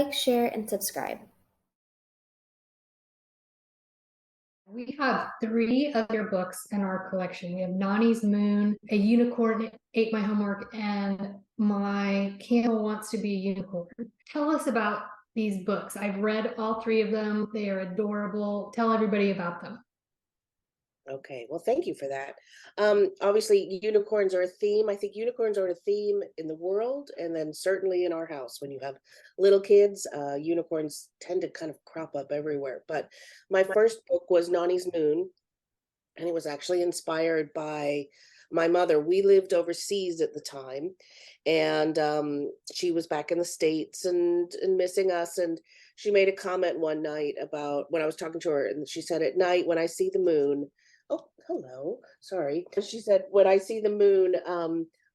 like, share, and subscribe. We have 3 other books in our collection. We have Nonni's Moon, A Unicorn Ate My Homework, and My Camel Wants to Be a Unicorn. Tell us about these books. I've read all 3 of them. They are adorable. Tell everybody about them. Okay, well, thank you for that. Obviously, unicorns are a theme. I think unicorns are a theme in the world, and then certainly in our house. When you have little kids, unicorns tend to kind of crop up everywhere. But my first book was Nonni's Moon, and it was actually inspired by my mother. We lived overseas at the time, and she was back in the States and missing us. And she made a comment one night about when I was talking to her, and she said, "At night, when I see the moon," oh, hello, sorry. She said, "When I see the moon,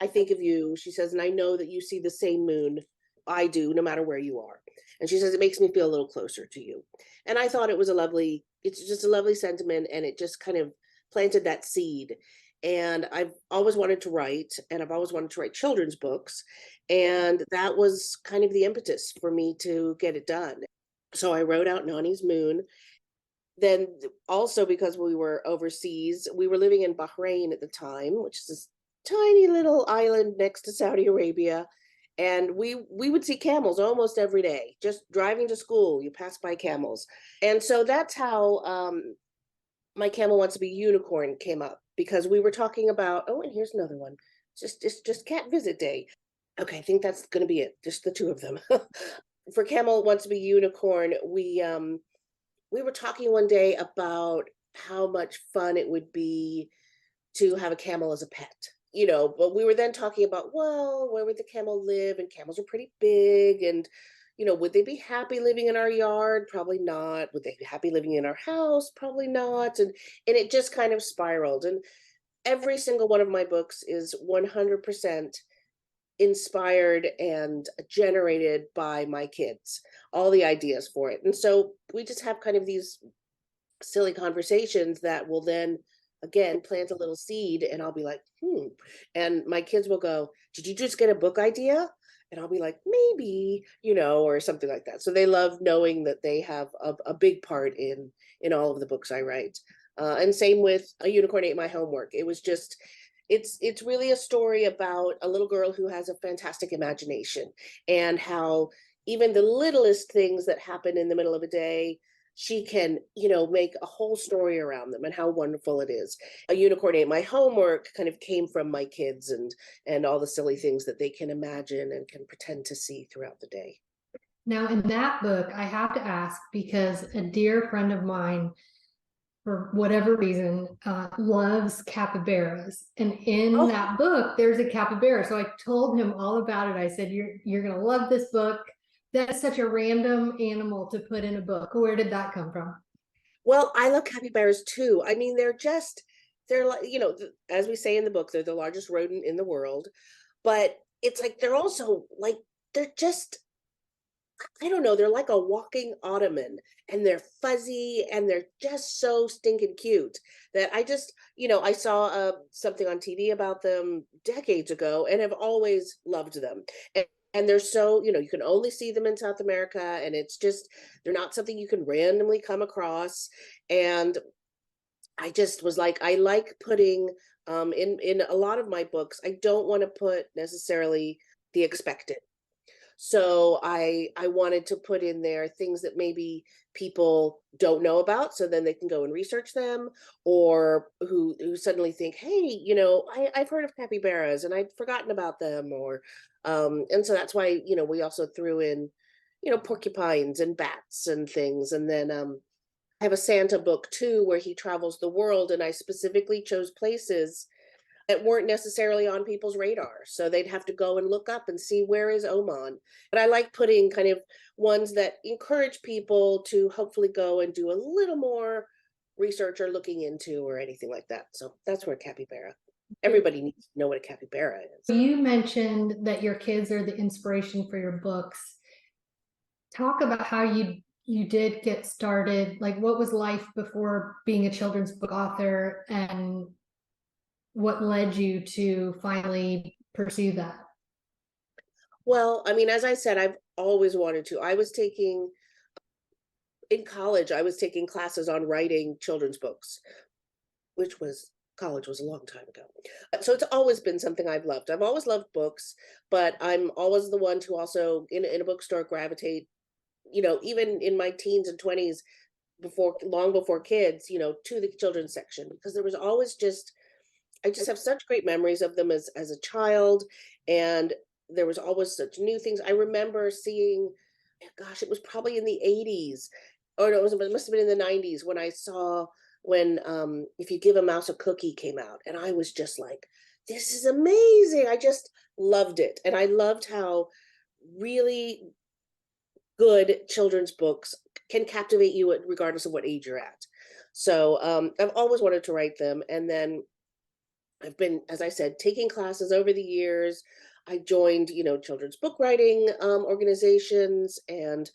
I think of you." She says, "And I know that you see the same moon I do, no matter where you are." And she says, "It makes me feel a little closer to you." And I thought it's just a lovely sentiment, and it just kind of planted that seed. And I've always wanted to write, and I've always wanted to write children's books. And that was kind of the impetus for me to get it done. So I wrote out Nonni's Moon. Then also, because we were overseas, we were living in Bahrain at the time, which is this tiny little island next to Saudi Arabia. And we would see camels almost every day. Just driving to school, you pass by camels. And so that's how My Camel Wants to Be Unicorn came up, because we were talking about, oh, and here's another one. Just cat visit day. Okay, I think that's going to be it. Just the 2 of them. For Camel Wants to Be Unicorn, we were talking one day about how much fun it would be to have a camel as a pet. But we were then talking about, well, where would the camel live? And camels are pretty big, and would they be happy living in our yard? Probably not. Would they be happy living in our house? Probably not. And it just kind of spiraled. And every single one of my books is 100% inspired and generated by my kids, all the ideas for it. And so we just have kind of these silly conversations that will then again plant a little seed, and I'll be like, and my kids will go, "Did you just get a book idea?" And I'll be like, "Maybe," or something like that. So they love knowing that they have a big part in all of the books I write. And same with A Unicorn Ate My Homework. It was just, it's really a story about a little girl who has a fantastic imagination, and how even the littlest things that happen in the middle of a day, she can, make a whole story around them, and how wonderful it is. A Unicorn Ate My Homework kind of came from my kids, and all the silly things that they can imagine and can pretend to see throughout the day. Now, in that book, I have to ask, because a dear friend of mine, for whatever reason, loves capybaras. And in that book, there's a capybara. So I told him all about it. I said, you're going to love this book. That's such a random animal to put in a book. Where did that come from? Well, I love capybaras too. I mean, they're like, as we say in the book, they're the largest rodent in the world. But it's like, they're also like, they're just, I don't know, they're like a walking ottoman, and they're fuzzy, and they're just so stinking cute that I just, I saw something on TV about them decades ago, and have always loved them. And they're so, you can only see them in South America, and it's just, they're not something you can randomly come across. And I just was like, I like putting in a lot of my books, I don't want to put necessarily the expected. So I wanted to put in there things that maybe people don't know about, so then they can go and research them, or who suddenly think, hey, I've heard of capybaras and I'd forgotten about them, or and so that's why, we also threw in, porcupines and bats and things. And then I have a Santa book too, where he travels the world, and I specifically chose places that weren't necessarily on people's radar. So they'd have to go and look up and see, where is Oman? But I like putting kind of ones that encourage people to hopefully go and do a little more research or looking into, or anything like that. So that's where capybara. Everybody needs to know what a capybara is. You mentioned that your kids are the inspiration for your books. Talk about how you did get started. Like, what was life before being a children's book author, and what led you to finally pursue that? Well, I mean, as I said, always wanted to. In college, I was taking classes on writing children's books, which was college was a long time ago. So it's always been something I've loved. I've always loved books, but I'm always the one to also in a bookstore gravitate, even in my teens and 20s, long before kids, to the children's section, because there was always I just have such great memories of them as a child, and there was always such new things. I remember seeing, gosh, it was probably in the 80s, or no, it must have been in the 90s when I saw when If You Give a Mouse a Cookie came out, and I was just like, this is amazing. I just loved it, and I loved how really good children's books can captivate you regardless of what age you're at. So I've always wanted to write them, and then I've been, as I said, taking classes over the years. I joined, children's book writing organizations, and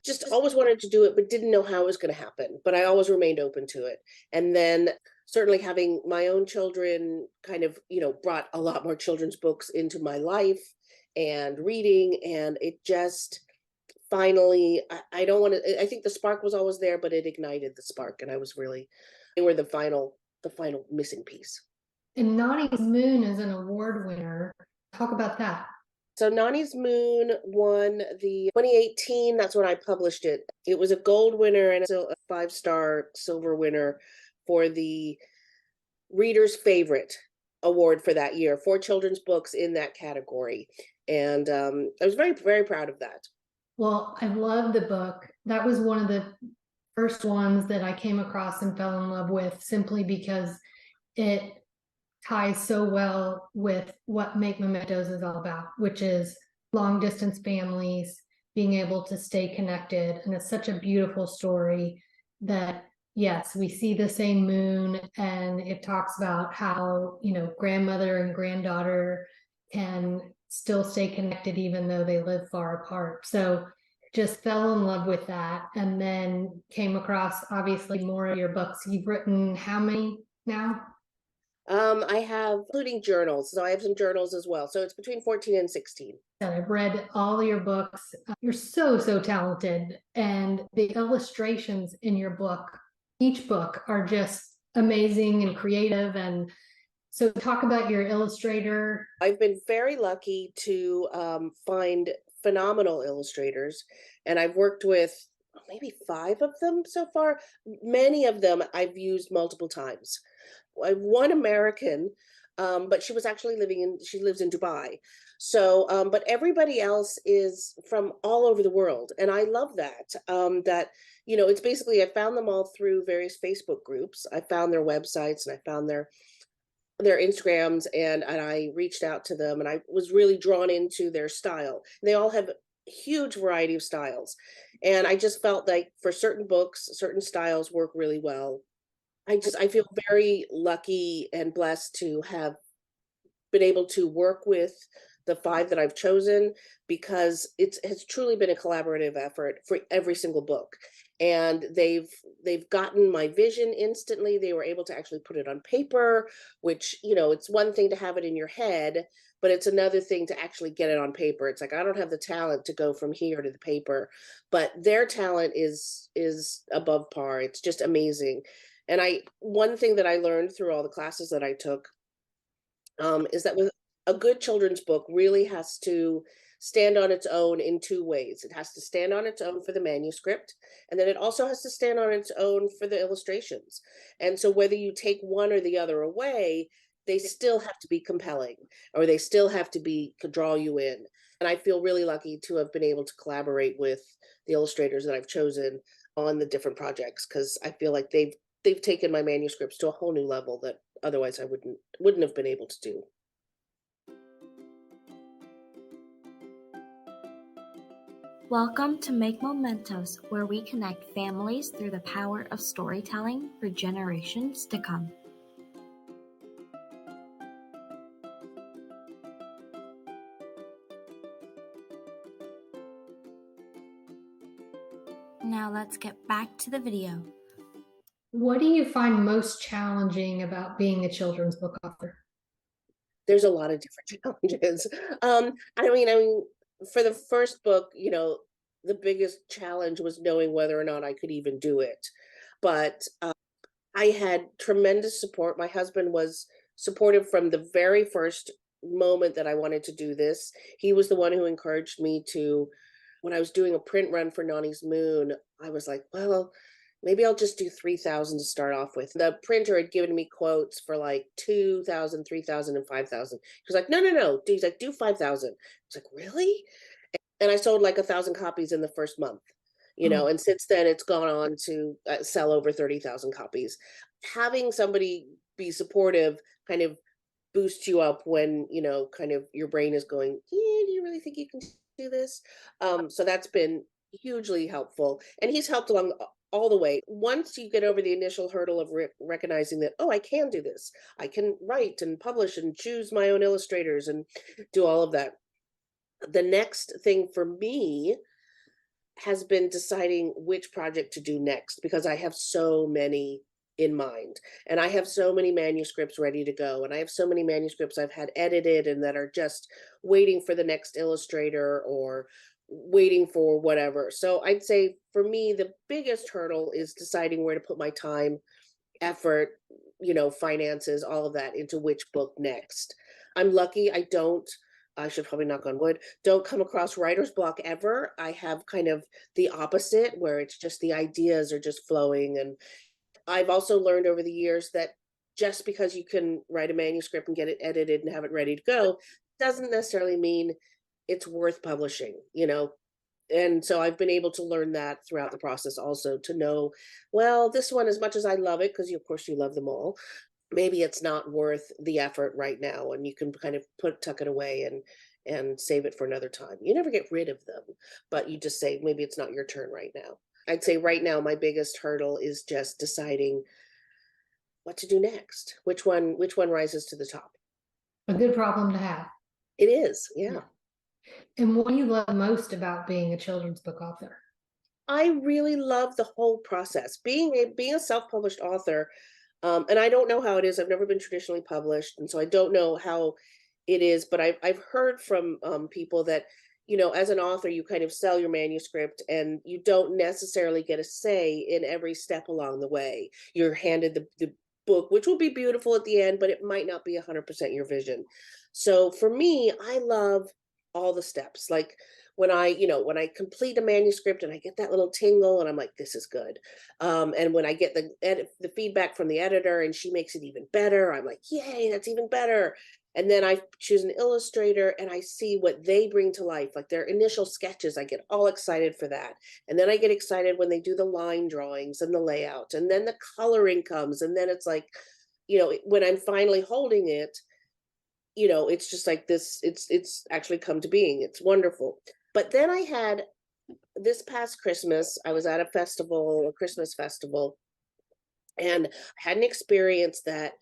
just always wanted to do it, but didn't know how it was going to happen. But I always remained open to it. And then certainly having my own children kind of, brought a lot more children's books into my life and reading. And it just finally, I don't want to, I think the spark was always there, but it ignited the spark. And they were the final missing piece. And Nonnie's Moon is an award winner. Talk about that. So Nonnie's Moon won the 2018, that's when I published it. It was a gold winner and a 5-star silver winner for the Reader's Favorite award for that year for children's books in that category. And I was very, very proud of that. Well, I love the book. That was one of the first ones that I came across and fell in love with, simply because it ties so well with what Make Mementos is all about, which is long distance families being able to stay connected. And it's such a beautiful story that, yes, we see the same moon, and it talks about how, grandmother and granddaughter can still stay connected even though they live far apart. So just fell in love with that, and then came across obviously more of your books. You've written how many now? I have, including journals. So I have some journals as well. So it's between 14 and 16. And I've read all your books. You're so, so talented. And the illustrations in your book, each book, are just amazing and creative. And so talk about your illustrator. I've been very lucky to find phenomenal illustrators, and I've worked with maybe 5 of them so far. Many of them I've used multiple times. I have one American, but she lives in Dubai. So, but everybody else is from all over the world. And I love that, it's basically, I found them all through various Facebook groups. I found their websites, and I found their Instagrams, and I reached out to them, and I was really drawn into their style. They all have a huge variety of styles. And I just felt like for certain books, certain styles work really well. I feel very lucky and blessed to have been able to work with the 5 that I've chosen, because it has truly been a collaborative effort for every single book. And they've gotten my vision instantly. They were able to actually put it on paper, which, it's one thing to have it in your head, but it's another thing to actually get it on paper. It's like, I don't have the talent to go from here to the paper, but their talent is above par. It's just amazing. And one thing that I learned through all the classes that I took is that with a good children's book really has to stand on its own in 2 ways. It has to stand on its own for the manuscript, and then it also has to stand on its own for the illustrations. And so whether you take one or the other away, they still have to be compelling, or they still have to draw you in. And I feel really lucky to have been able to collaborate with the illustrators that I've chosen on the different projects, because I feel like they've taken my manuscripts to a whole new level that otherwise I wouldn't have been able to do. Welcome to Make Mementos, where we connect families through the power of storytelling for generations to come. Now let's get back to the video. What do you find most challenging about being a children's book author? There's a lot of different challenges. I mean, for the first book, the biggest challenge was knowing whether or not I could even do it. But I had tremendous support. My husband was supportive from the very first moment that I wanted to do this. He was the one who encouraged me to, when I was doing a print run for Nonnie's Moon, I was like, well, maybe I'll just do 3,000 to start off with. The printer had given me quotes for like 2,000, 3,000, and 5,000. He was like, no, no, no. He's like, do 5,000. I was like, really? And I sold like 1,000 copies in the first month, Oh, and since then it's gone on to sell over 30,000 copies. Having somebody be supportive kind of boosts you up when, kind of your brain is going, yeah, do you really think you can do this? So that's been hugely helpful. And he's helped along all the way. Once you get over the initial hurdle of recognizing that, oh, I can do this, I can write and publish and choose my own illustrators and do all of that. The next thing for me has been deciding which project to do next, because I have so many in mind, and I have so many manuscripts ready to go, and I have so many manuscripts I've had edited and that are just waiting for the next illustrator or waiting for whatever. So I'd say for me, the biggest hurdle is deciding where to put my time, effort, finances, all of that into which book next. I'm lucky I should probably knock on wood, don't come across writer's block ever. I have kind of the opposite, where it's just the ideas are just flowing. And I've also learned over the years that just because you can write a manuscript and get it edited and have it ready to go doesn't necessarily mean it's worth publishing. And so I've been able to learn that throughout the process also, to know, well, this one, as much as I love it, because of course you love them all, maybe it's not worth the effort right now, and you can kind of tuck it away and save it for another time. You never get rid of them, but you just say, maybe it's not your turn right now. I'd say right now my biggest hurdle is just deciding what to do next. Which one rises to the top? a good problem to have. It is, yeah. And what do you love most about being a children's book author? I really love the whole process. Being a self-published author, and I don't know how it is. I've never been traditionally published, and so I don't know how it is. But I've heard from people that, as an author, you kind of sell your manuscript, and you don't necessarily get a say in every step along the way. You're handed the book, which will be beautiful at the end, but it might not be 100% your vision. So for me, I love all the steps. Like when I complete a manuscript and I get that little tingle and I'm like, this is good. And when I get the feedback from the editor and she makes it even better, I'm like, yay, that's even better. And then I choose an illustrator and I see what they bring to life, like their initial sketches. I get all excited for that. And then I get excited when they do the line drawings and the layout, and then the coloring comes. And then it's like, when I'm finally holding it, it's just like this, it's actually come to being. It's wonderful. But then I had, this past Christmas, I was at a Christmas festival, and I had an experience that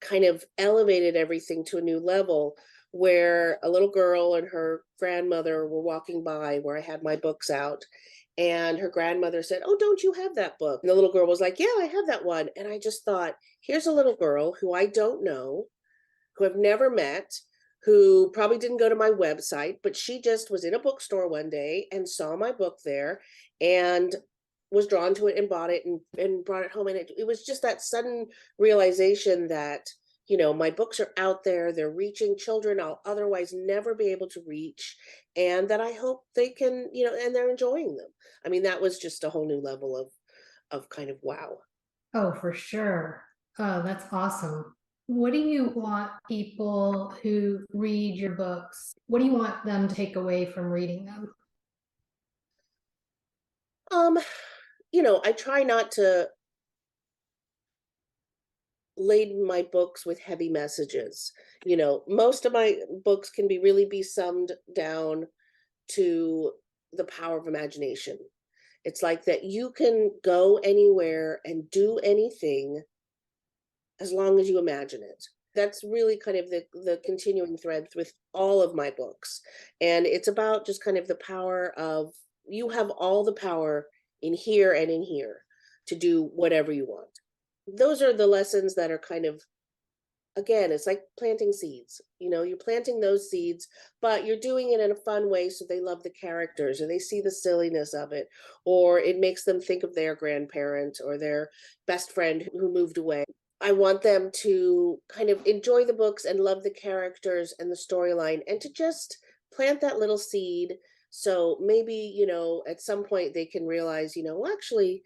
kind of elevated everything to a new level, where a little girl and her grandmother were walking by where I had my books out. And her grandmother said, "Oh, don't you have that book?" And the little girl was like, "Yeah, I have that one." And I just thought, here's a little girl who I don't know, who I've never met, who probably didn't go to my website, but she just was in a bookstore one day and saw my book there and was drawn to it and bought it and brought it home. And it was just that sudden realization that, my books are out there, they're reaching children I'll otherwise never be able to reach, and that I hope they can, and they're enjoying them. I mean, that was just a whole new level of kind of wow. Oh, for sure. Oh, that's awesome. What do you want people who read your books? What do you want them to take away from reading them? Um, I try not to laden my books with heavy messages. Most of my books can be summed down to the power of imagination. It's like that you can go anywhere and do anything as long as you imagine it. That's really kind of the continuing thread with all of my books. And it's about just kind of the power of, you have all the power in here and in here to do whatever you want. Those are the lessons that are kind of again, it's like planting seeds. You're planting those seeds, but you're doing it in a fun way so they love the characters or they see the silliness of it, or it makes them think of their grandparent or their best friend who moved away. I want them to kind of enjoy the books and love the characters and the storyline, and to just plant that little seed. So maybe, at some point they can realize, well, actually,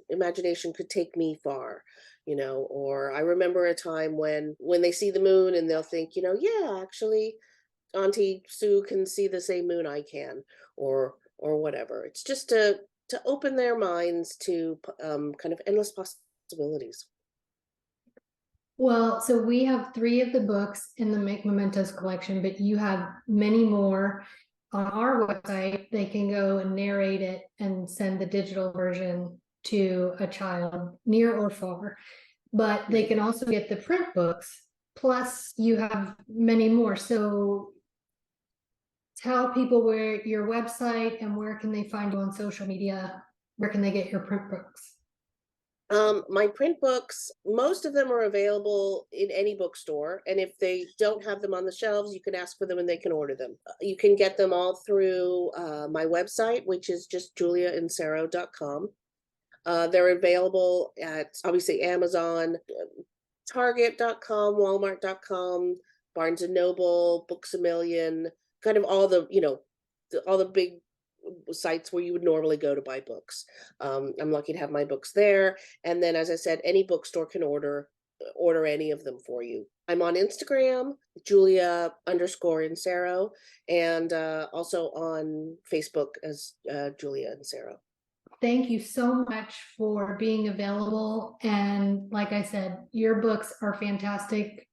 imagination could take me far. Or I remember a time when they see the moon and they'll think, yeah, actually Auntie Sue can see the same moon I can, or whatever. It's just to open their minds to kind of endless possibilities. Well, so we have 3 of the books in the Make Mementos collection, but you have many more. On our website, they can go and narrate it and send the digital version to a child near or far. But they can also get the print books, plus you have many more. So tell people where your website and where can they find you on social media, where can they get your print books? My print books, most of them are available in any bookstore. And if they don't have them on the shelves, you can ask for them and they can order them. You can get them all through my website, which is just juliainsarro.com. They're available at obviously Amazon, Target.com, Walmart.com, Barnes and Noble, Books a Million, kind of all the, all the big sites where you would normally go to buy books. I'm lucky to have my books there. And then, as I said, any bookstore can order any of them for you. I'm on Instagram, Julia_Inserro, and also on Facebook as Julia Inserro. Thank you so much for being available. And like I said, your books are fantastic.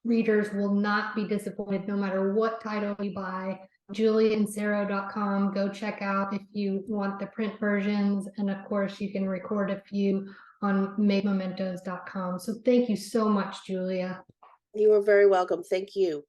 Readers will not be disappointed no matter what title you buy. JuliaInsarro.com. Go check out if you want the print versions. And of course, you can record a few on makemementos.com. So thank you so much, Julia. You are very welcome. Thank you.